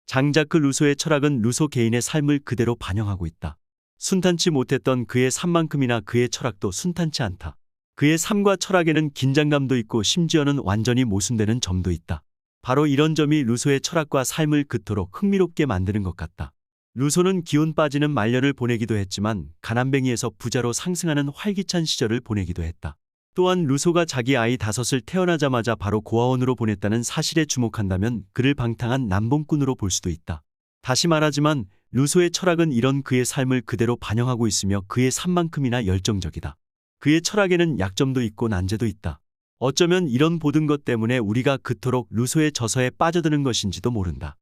장자크 루소의 철학은 루소 개인의 삶을 그대로 반영하고 있다. 순탄치 못했던 그의 삶만큼이나 그의 철학도 순탄치 않다. 그의 삶과 철학에는 긴장감도 있고 심지어는 완전히 모순되는 점도 있다. 바로 이런 점이 루소의 철학과 삶을 그토록 흥미롭게 만드는 것 같다. 루소는 기운 빠지는 말년을 보내기도 했지만 가난뱅이에서 부자로 상승하는 활기찬 시절을 보내기도 했다. 또한 루소가 자기 아이 5을 태어나자마자 바로 고아원으로 보냈다는 사실에 주목한다면 그를 방탕한 남봉꾼으로 볼 수도 있다. 다시 말하지만 루소의 철학은 이런 그의 삶을 그대로 반영하고 있으며 그의 삶만큼이나 열정적이다. 그의 철학에는 약점도 있고 난제도 있다. 어쩌면 이런 모든 것 때문에 우리가 그토록 루소의 저서에 빠져드는 것인지도 모른다.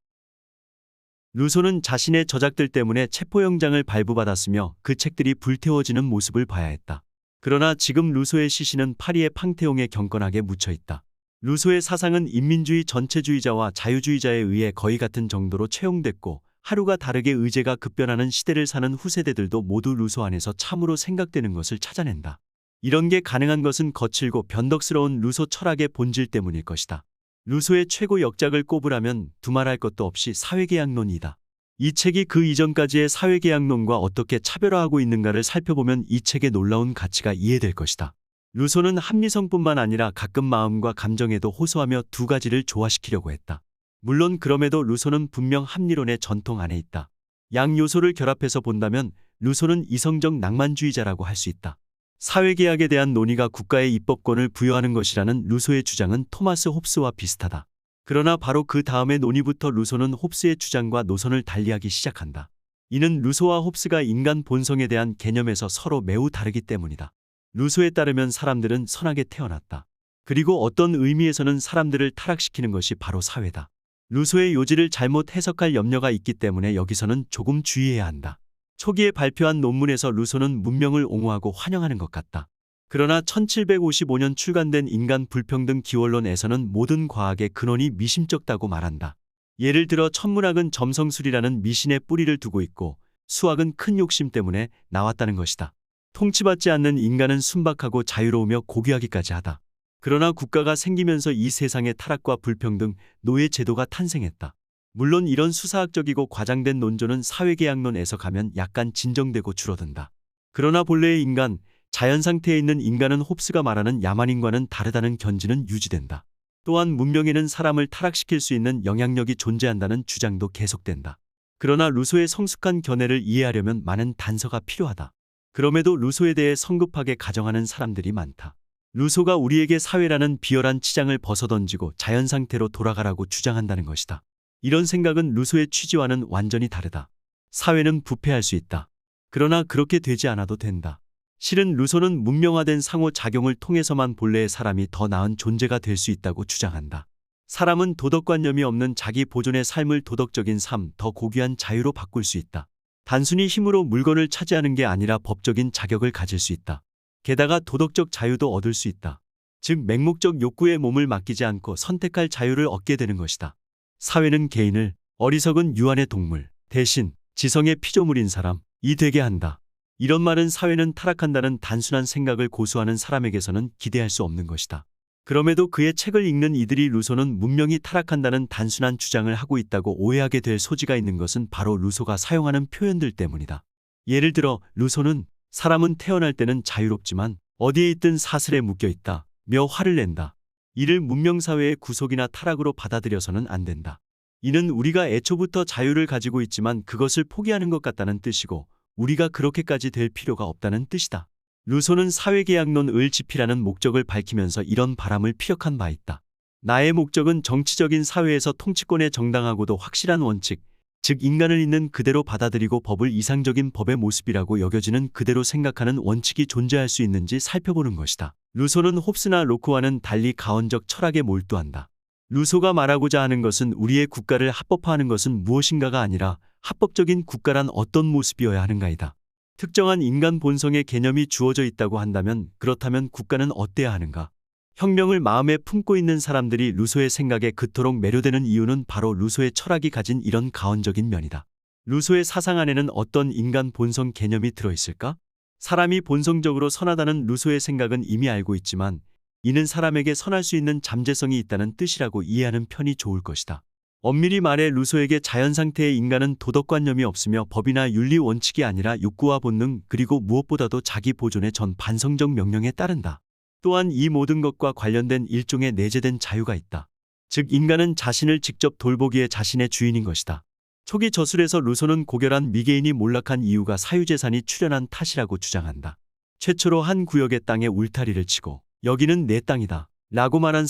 루소는 자신의 저작들 때문에 체포영장을 발부받았으며 그 책들이 불태워지는 모습을 봐야 했다. 그러나 지금 루소의 시신은 파리의 팡테옹에 경건하게 묻혀있다. 루소의 사상은 인민주의 전체주의자와 자유주의자에 의해 거의 같은 정도로 채용됐고 하루가 다르게 의제가 급변하는 시대를 사는 후세대들도 모두 루소 안에서 참으로 생각되는 것을 찾아낸다. 이런 게 가능한 것은 거칠고 변덕스러운 루소 철학의 본질 때문일 것이다. 루소의 최고 역작을 꼽으라면 두말할 것도 없이 사회계약론이다. 이 책이 그 이전까지의 사회계약론과 어떻게 차별화하고 있는가를 살펴보면 이 책의 놀라운 가치가 이해될 것이다. 루소는 합리성뿐만 아니라 가끔 마음과 감정에도 호소하며 두 가지를 조화시키려고 했다. 물론 그럼에도 루소는 분명 합리론의 전통 안에 있다. 양 요소를 결합해서 본다면 루소는 이성적 낭만주의자라고 할 수 있다. 사회계약에 대한 논의가 국가의 입법권을 부여하는 것이라는 루소의 주장은 토마스 홉스와 비슷하다. 그러나 바로 그 다음의 논의부터 루소는 홉스의 주장과 노선을 달리하기 시작한다. 이는 루소와 홉스가 인간 본성에 대한 개념에서 서로 매우 다르기 때문이다. 루소에 따르면 사람들은 선하게 태어났다. 그리고 어떤 의미에서는 사람들을 타락시키는 것이 바로 사회다. 루소의 요지를 잘못 해석할 염려가 있기 때문에 여기서는 조금 주의해야 한다. 초기에 발표한 논문에서 루소는 문명을 옹호하고 환영하는 것 같다. 그러나 1755년 출간된 인간 불평등 기원론에서는 모든 과학의 근원이 미심쩍다고 말한다. 예를 들어 천문학은 점성술이라는 미신의 뿌리를 두고 있고 수학은 큰 욕심 때문에 나왔다는 것이다. 통치받지 않는 인간은 순박하고 자유로우며 고귀하기까지 하다. 그러나 국가가 생기면서 이 세상의 타락과 불평등, 노예 제도가 탄생했다. 물론 이런 수사학적이고 과장된 논조는 사회계약론에서 가면 약간 진정되고 줄어든다. 그러나 본래의 인간, 자연 상태에 있는 인간은 홉스가 말하는 야만인과는 다르다는 견지는 유지된다. 또한 문명에는 사람을 타락시킬 수 있는 영향력이 존재한다는 주장도 계속된다. 그러나 루소의 성숙한 견해를 이해하려면 많은 단서가 필요하다. 그럼에도 루소에 대해 성급하게 가정하는 사람들이 많다. 루소가 우리에게 사회라는 비열한 치장을 벗어던지고 자연 상태로 돌아가라고 주장한다는 것이다. 이런 생각은 루소의 취지와는 완전히 다르다. 사회는 부패할 수 있다. 그러나 그렇게 되지 않아도 된다. 실은 루소는 문명화된 상호작용을 통해서만 본래의 사람이 더 나은 존재가 될 수 있다고 주장한다. 사람은 도덕관념이 없는 자기 보존의 삶을 도덕적인 삶, 더 고귀한 자유로 바꿀 수 있다. 단순히 힘으로 물건을 차지하는 게 아니라 법적인 자격을 가질 수 있다. 게다가 도덕적 자유도 얻을 수 있다. 즉 맹목적 욕구에 몸을 맡기지 않고 선택할 자유를 얻게 되는 것이다. 사회는 개인을 어리석은 유한의 동물, 대신 지성의 피조물인 사람이 되게 한다. 이런 말은 사회는 타락한다는 단순한 생각을 고수하는 사람에게서는 기대할 수 없는 것이다. 그럼에도 그의 책을 읽는 이들이 루소는 문명이 타락한다는 단순한 주장을 하고 있다고 오해하게 될 소지가 있는 것은 바로 루소가 사용하는 표현들 때문이다. 예를 들어 루소는 사람은 태어날 때는 자유롭지만 어디에 있든 사슬에 묶여 있다 며 화를 낸다. 이를 문명사회의 구속이나 타락으로 받아들여서는 안 된다. 이는 우리가 애초부터 자유를 가지고 있지만 그것을 포기하는 것 같다는 뜻이고 우리가 그렇게까지 될 필요가 없다는 뜻이다. 루소는 사회계약론을 지피라는 목적을 밝히면서 이런 바람을 피력한 바 있다. 나의 목적은 정치적인 사회에서 통치권의 정당하고도 확실한 원칙, 즉 인간을 있는 그대로 받아들이고 법을 이상적인 법의 모습이라고 여겨지는 그대로 생각하는 원칙이 존재할 수 있는지 살펴보는 것이다. 루소는 홉스나 로크와는 달리 가언적 철학에 몰두한다. 루소가 말하고자 하는 것은 우리의 국가를 합법화하는 것은 무엇인가가 아니라 합법적인 국가란 어떤 모습이어야 하는가이다. 특정한 인간 본성의 개념이 주어져 있다고 한다면 그렇다면 국가는 어때야 하는가? 혁명을 마음에 품고 있는 사람들이 루소의 생각에 그토록 매료되는 이유는 바로 루소의 철학이 가진 이런 가언적인 면이다. 루소의 사상 안에는 어떤 인간 본성 개념이 들어있을까? 사람이 본성적으로 선하다는 루소의 생각은 이미 알고 있지만 이는 사람에게 선할 수 있는 잠재성이 있다는 뜻이라고 이해하는 편이 좋을 것이다. 엄밀히 말해 루소에게 자연 상태의 인간은 도덕관념이 없으며 법이나 윤리 원칙이 아니라 욕구와 본능 그리고 무엇보다도 자기 보존의 전 반성적 명령에 따른다. 또한 이 모든 것과 관련된 일종의 내재된 자유가 있다. 즉 인간은 자신을 직접 돌보기에 자신의 주인인 것이다. 초기 저술에서 루소는 고결한 미개인이 몰락한 이유가 사유재산이 출현한 탓이라고 주장한다. 최초로 한 구역의 땅에 울타리를 치고 여기는 내 땅이다 라고 말한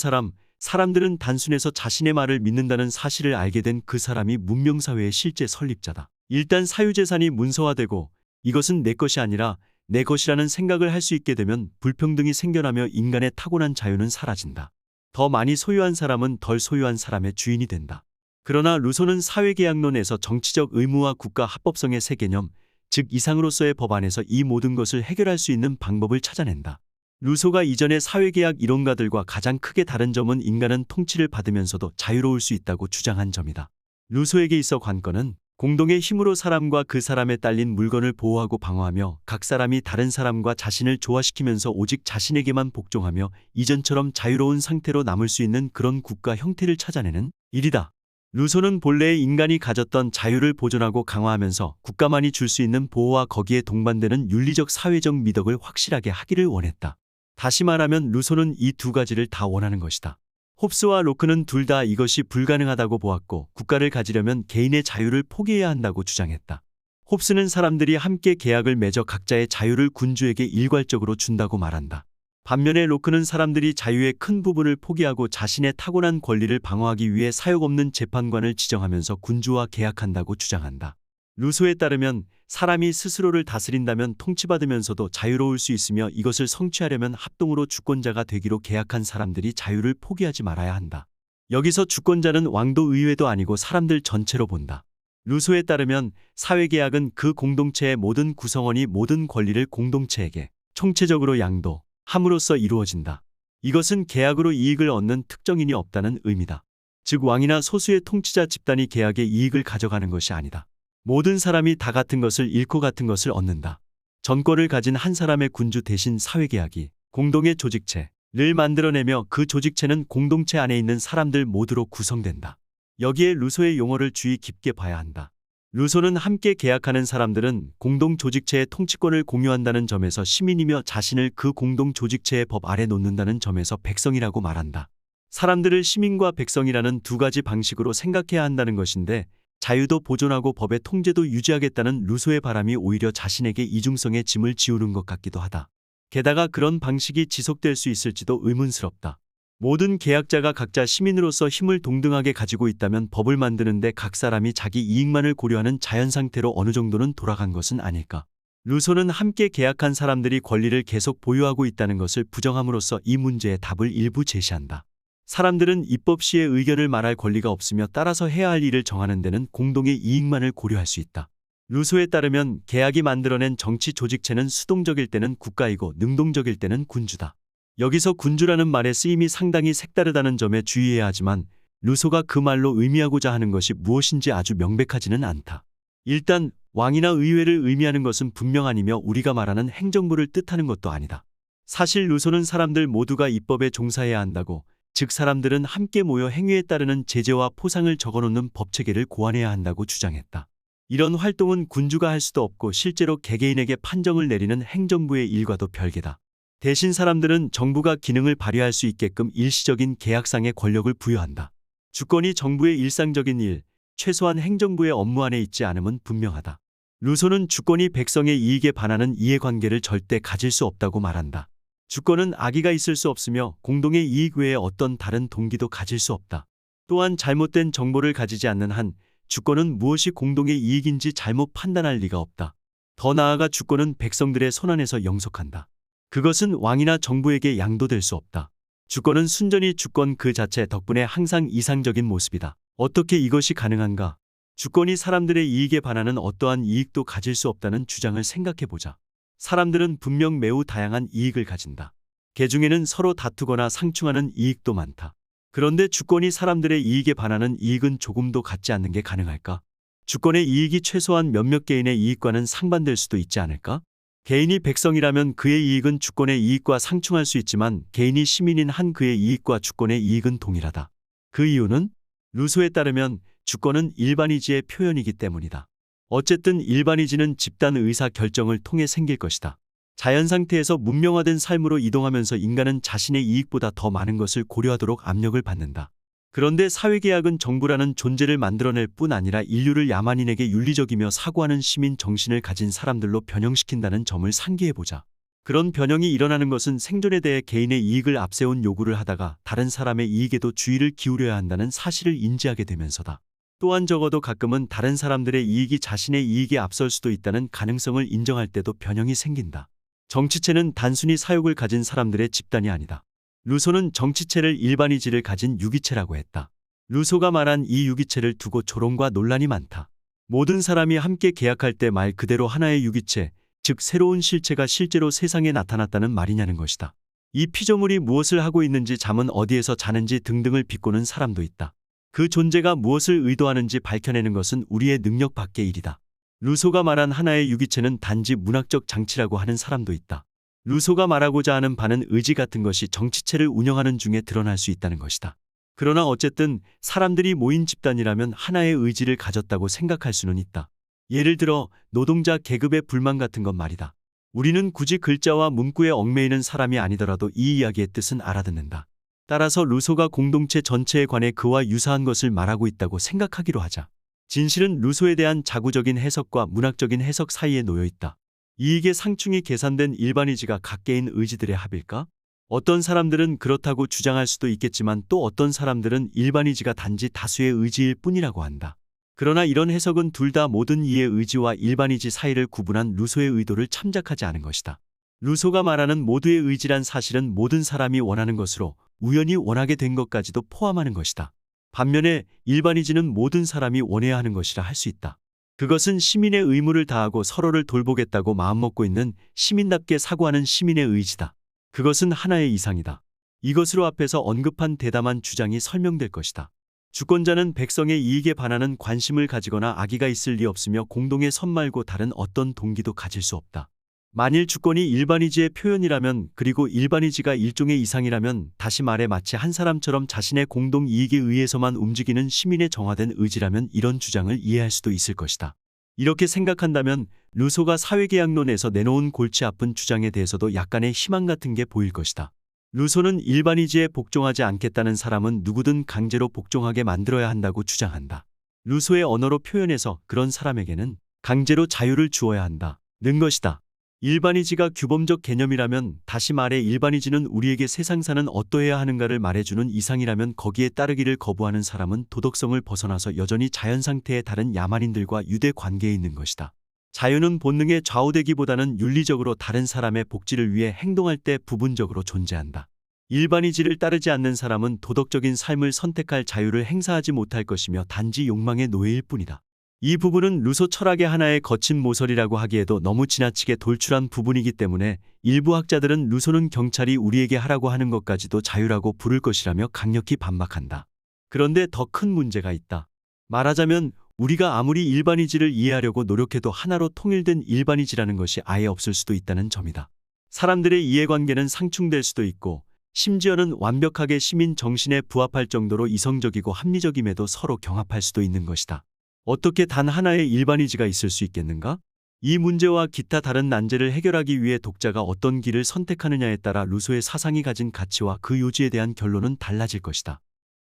사람들은 단순해서 자신의 말을 믿는다는 사실을 알게 된 그 사람이 문명사회의 실제 설립자다. 일단 사유재산이 문서화되고 이것은 내 것이 아니라 내 것이라는 생각을 할 수 있게 되면 불평등이 생겨나며 인간의 타고난 자유는 사라진다. 더 많이 소유한 사람은 덜 소유한 사람의 주인이 된다. 그러나 루소는 사회계약론에서 정치적 의무와 국가 합법성의 세 개념, 즉 이상으로서의 법 안에서 이 모든 것을 해결할 수 있는 방법을 찾아낸다. 루소가 이전의 사회계약 이론가들과 가장 크게 다른 점은 인간은 통치를 받으면서도 자유로울 수 있다고 주장한 점이다. 루소에게 있어 관건은 공동의 힘으로 사람과 그 사람에 딸린 물건을 보호하고 방어하며 각 사람이 다른 사람과 자신을 조화시키면서 오직 자신에게만 복종하며 이전처럼 자유로운 상태로 남을 수 있는 그런 국가 형태를 찾아내는 일이다. 루소는 본래의 인간이 가졌던 자유를 보존하고 강화하면서 국가만이 줄 수 있는 보호와 거기에 동반되는 윤리적 사회적 미덕을 확실하게 하기를 원했다. 다시 말하면 루소는 이 두 가지를 다 원하는 것이다. 홉스와 로크는 둘 다 이것이 불가능하다고 보았고 국가를 가지려면 개인의 자유를 포기해야 한다고 주장했다. 홉스는 사람들이 함께 계약을 맺어 각자의 자유를 군주에게 일괄적으로 준다고 말한다. 반면에 로크는 사람들이 자유의 큰 부분을 포기하고 자신의 타고난 권리를 방어하기 위해 사욕 없는 재판관을 지정하면서 군주와 계약한다고 주장한다. 루소에 따르면 사람이 스스로를 다스린다면 통치받으면서도 자유로울 수 있으며 이것을 성취하려면 합동으로 주권자가 되기로 계약한 사람들이 자유를 포기하지 말아야 한다. 여기서 주권자는 왕도 의회도 아니고 사람들 전체로 본다. 루소에 따르면 사회계약은 그 공동체의 모든 구성원이 모든 권리를 공동체에게 총체적으로 양도함으로써 이루어진다. 이것은 계약으로 이익을 얻는 특정인이 없다는 의미다. 즉 왕이나 소수의 통치자 집단이 계약의 이익을 가져가는 것이 아니다. 모든 사람이 다 같은 것을 잃고 같은 것을 얻는다. 전권을 가진 한 사람의 군주 대신 사회계약이 공동의 조직체를 만들어내며 그 조직체는 공동체 안에 있는 사람들 모두로 구성된다. 여기에 루소의 용어를 주의 깊게 봐야 한다. 루소는 함께 계약하는 사람들은 공동 조직체의 통치권을 공유한다는 점에서 시민이며 자신을 그 공동 조직체의 법 아래 놓는다는 점에서 백성이라고 말한다. 사람들을 시민과 백성이라는 두 가지 방식으로 생각해야 한다는 것인데 자유도 보존하고 법의 통제도 유지하겠다는 루소의 바람이 오히려 자신에게 이중성의 짐을 지우는 것 같기도 하다. 게다가 그런 방식이 지속될 수 있을지도 의문스럽다. 모든 계약자가 각자 시민으로서 힘을 동등하게 가지고 있다면 법을 만드는데 각 사람이 자기 이익만을 고려하는 자연 상태로 어느 정도는 돌아간 것은 아닐까. 루소는 함께 계약한 사람들이 권리를 계속 보유하고 있다는 것을 부정함으로써 이 문제의 답을 일부 제시한다. 사람들은 입법 시에 의견을 말할 권리가 없으며 따라서 해야 할 일을 정하는 데는 공동의 이익만을 고려할 수 있다. 루소에 따르면 계약이 만들어낸 정치 조직체는 수동적일 때는 국가이고 능동적일 때는 군주다. 여기서 군주라는 말의 쓰임이 상당히 색다르다는 점에 주의해야 하지만 루소가 그 말로 의미하고자 하는 것이 무엇인지 아주 명백하지는 않다. 일단 왕이나 의회를 의미하는 것은 분명 아니며 우리가 말하는 행정부를 뜻하는 것도 아니다. 사실 루소는 사람들 모두가 입법에 종사해야 한다고, 즉 사람들은 함께 모여 행위에 따르는 제재와 포상을 적어놓는 법체계를 고안해야 한다고 주장했다. 이런 활동은 군주가 할 수도 없고 실제로 개개인에게 판정을 내리는 행정부의 일과도 별개다. 대신 사람들은 정부가 기능을 발휘할 수 있게끔 일시적인 계약상의 권력을 부여한다. 주권이 정부의 일상적인 일, 최소한 행정부의 업무 안에 있지 않음은 분명하다. 루소는 주권이 백성의 이익에 반하는 이해관계를 절대 가질 수 없다고 말한다. 주권은 악의가 있을 수 없으며 공동의 이익 외에 어떤 다른 동기도 가질 수 없다. 또한 잘못된 정보를 가지지 않는 한 주권은 무엇이 공동의 이익인지 잘못 판단할 리가 없다. 더 나아가 주권은 백성들의 손안에서 영속한다. 그것은 왕이나 정부에게 양도될 수 없다. 주권은 순전히 주권 그 자체 덕분에 항상 이상적인 모습이다. 어떻게 이것이 가능한가? 주권이 사람들의 이익에 반하는 어떠한 이익도 가질 수 없다는 주장을 생각해보자. 사람들은 분명 매우 다양한 이익을 가진다. 개중에는 서로 다투거나 상충하는 이익도 많다. 그런데 주권이 사람들의 이익에 반하는 이익은 조금도 갖지 않는 게 가능할까? 주권의 이익이 최소한 몇몇 개인의 이익과는 상반될 수도 있지 않을까? 개인이 백성이라면 그의 이익은 주권의 이익과 상충할 수 있지만 개인이 시민인 한 그의 이익과 주권의 이익은 동일하다. 그 이유는 루소에 따르면 주권은 일반이지의 표현이기 때문이다. 어쨌든 일반이지는 집단 의사 결정을 통해 생길 것이다. 자연 상태에서 문명화된 삶으로 이동하면서 인간은 자신의 이익보다 더 많은 것을 고려하도록 압력을 받는다. 그런데 사회계약은 정부라는 존재를 만들어낼 뿐 아니라 인류를 야만인에게 윤리적이며 사고하는 시민 정신을 가진 사람들로 변형시킨다는 점을 상기해보자. 그런 변형이 일어나는 것은 생존에 대해 개인의 이익을 앞세운 요구를 하다가 다른 사람의 이익에도 주의를 기울여야 한다는 사실을 인지하게 되면서다. 또한 적어도 가끔은 다른 사람들의 이익이 자신의 이익에 앞설 수도 있다는 가능성을 인정할 때도 변형이 생긴다. 정치체는 단순히 사욕을 가진 사람들의 집단이 아니다. 루소는 정치체를 일반이지를 가진 유기체라고 했다. 루소가 말한 이 유기체를 두고 조롱과 논란이 많다. 모든 사람이 함께 계약할 때 말 그대로 하나의 유기체, 즉 새로운 실체가 실제로 세상에 나타났다는 말이냐는 것이다. 이 피조물이 무엇을 하고 있는지, 잠은 어디에서 자는지 등등을 비꼬는 사람도 있다. 그 존재가 무엇을 의도하는지 밝혀내는 것은 우리의 능력 밖의 일이다. 루소가 말한 하나의 유기체는 단지 문학적 장치라고 하는 사람도 있다. 루소가 말하고자 하는 바는 의지 같은 것이 정치체를 운영하는 중에 드러날 수 있다는 것이다. 그러나 어쨌든 사람들이 모인 집단이라면 하나의 의지를 가졌다고 생각할 수는 있다. 예를 들어 노동자 계급의 불만 같은 것 말이다. 우리는 굳이 글자와 문구에 얽매이는 사람이 아니더라도 이 이야기의 뜻은 알아듣는다. 따라서 루소가 공동체 전체에 관해 그와 유사한 것을 말하고 있다고 생각하기로 하자. 진실은 루소에 대한 자구적인 해석과 문학적인 해석 사이에 놓여 있다. 이익의 상충이 계산된 일반이지가 각개인 의지들의 합일까? 어떤 사람들은 그렇다고 주장할 수도 있겠지만 또 어떤 사람들은 일반이지가 단지 다수의 의지일 뿐이라고 한다. 그러나 이런 해석은 둘 다 모든 이의 의지와 일반이지 사이를 구분한 루소의 의도를 참작하지 않은 것이다. 루소가 말하는 모두의 의지란 사실은 모든 사람이 원하는 것으로 우연히 원하게 된 것까지도 포함하는 것이다. 반면에 일반이지는 모든 사람이 원해야 하는 것이라 할 수 있다. 그것은 시민의 의무를 다하고 서로를 돌보겠다고 마음먹고 있는 시민답게 사고하는 시민의 의지다. 그것은 하나의 이상이다. 이것으로 앞에서 언급한 대담한 주장이 설명될 것이다. 주권자는 백성의 이익에 반하는 관심을 가지거나 악의가 있을 리 없으며 공동의 선 말고 다른 어떤 동기도 가질 수 없다. 만일 주권이 일반이지의 표현이라면, 그리고 일반이지가 일종의 이상이라면, 다시 말해 마치 한 사람처럼 자신의 공동 이익에 의해서만 움직이는 시민의 정화된 의지라면 이런 주장을 이해할 수도 있을 것이다. 이렇게 생각한다면 루소가 사회계약론에서 내놓은 골치 아픈 주장에 대해서도 약간의 희망 같은 게 보일 것이다. 루소는 일반이지에 복종하지 않겠다는 사람은 누구든 강제로 복종하게 만들어야 한다고 주장한다. 루소의 언어로 표현해서 그런 사람에게는 강제로 자유를 주어야 한다는 것이다. 일반이지가 규범적 개념이라면, 다시 말해 일반이지는 우리에게 세상사는 어떠해야 하는가를 말해주는 이상이라면 거기에 따르기를 거부하는 사람은 도덕성을 벗어나서 여전히 자연상태의 다른 야만인들과 유대 관계에 있는 것이다. 자유는 본능에 좌우되기보다는 윤리적으로 다른 사람의 복지를 위해 행동할 때 부분적으로 존재한다. 일반이지를 따르지 않는 사람은 도덕적인 삶을 선택할 자유를 행사하지 못할 것이며 단지 욕망의 노예일 뿐이다. 이 부분은 루소 철학의 하나의 거친 모서리라고 하기에도 너무 지나치게 돌출한 부분이기 때문에 일부 학자들은 루소는 경찰이 우리에게 하라고 하는 것까지도 자유라고 부를 것이라며 강력히 반박한다. 그런데 더 큰 문제가 있다. 말하자면 우리가 아무리 일반이지를 이해하려고 노력해도 하나로 통일된 일반이지라는 것이 아예 없을 수도 있다는 점이다. 사람들의 이해관계는 상충될 수도 있고, 심지어는 완벽하게 시민 정신에 부합할 정도로 이성적이고 합리적임에도 서로 경합할 수도 있는 것이다. 어떻게 단 하나의 일반이지가 있을 수 있겠는가? 이 문제와 기타 다른 난제를 해결하기 위해 독자가 어떤 길을 선택하느냐에 따라 루소의 사상이 가진 가치와 그 요지에 대한 결론은 달라질 것이다.